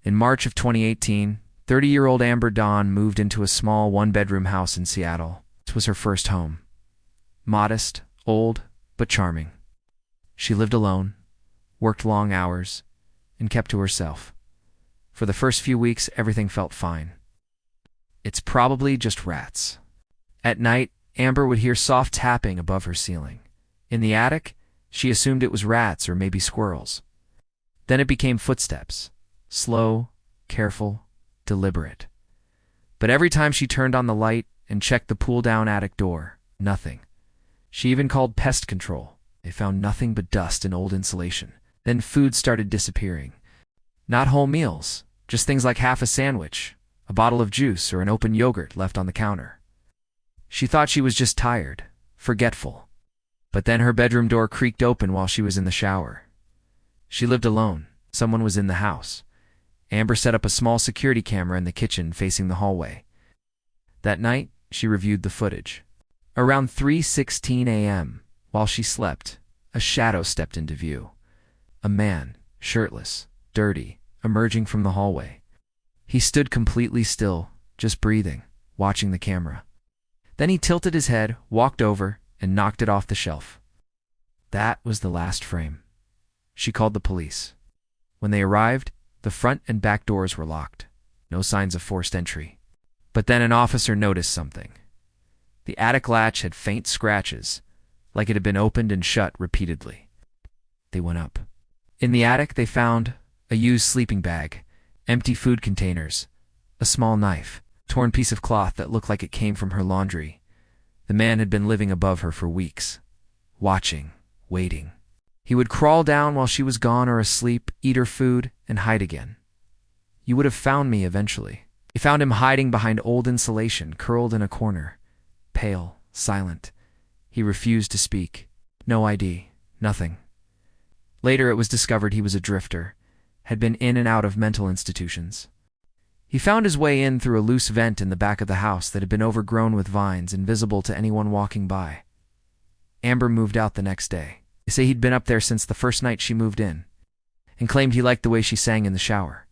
In March of 2018, 30-year-old Amber Dawn moved into a small one-bedroom house in Seattle. It was her first home. Modest, old, but charming. She lived alone, worked long hours, and kept to herself. For the first few weeks, everything felt fine. It's probably just rats. At night, Amber would hear soft tapping above her ceiling. In the attic, she assumed it was rats or maybe squirrels. Then it became footsteps. Slow, careful, deliberate. But every time she turned on the light and checked the pull-down attic door, nothing. She even called pest control. They found nothing but dust and old insulation. Then food started disappearing. Not whole meals, just things like half a sandwich, a bottle of juice, or an open yogurt left on the counter. She thought she was just tired, forgetful. But then her bedroom door creaked open while she was in the shower. She lived alone. Someone was in the house. Amber set up a small security camera in the kitchen facing the hallway. That night, she reviewed the footage. Around 3:16 a.m., while she slept, a shadow stepped into view. A man, shirtless, dirty, emerging from the hallway. He stood completely still, just breathing, watching the camera. Then he tilted his head, walked over, and knocked it off the shelf. That was the last frame. She called the police. When they arrived, the front and back doors were locked. No signs of forced entry. But then an officer noticed something. The attic latch had faint scratches, like it had been opened and shut repeatedly. They went up. In the attic, they found a used sleeping bag, empty food containers, a small knife, torn piece of cloth that looked like it came from her laundry. The man had been living above her for weeks, watching, waiting. He would crawl down while she was gone or asleep, eat her food, and hide again. You would have found me eventually. They found him hiding behind old insulation, curled in a corner, pale, silent. He refused to speak. No ID, nothing. Later it was discovered he was a drifter, had been in and out of mental institutions. He found his way in through a loose vent in the back of the house that had been overgrown with vines, invisible to anyone walking by. Amber moved out the next day. They say he'd been up there since the first night she moved in, and claimed he liked the way she sang in the shower.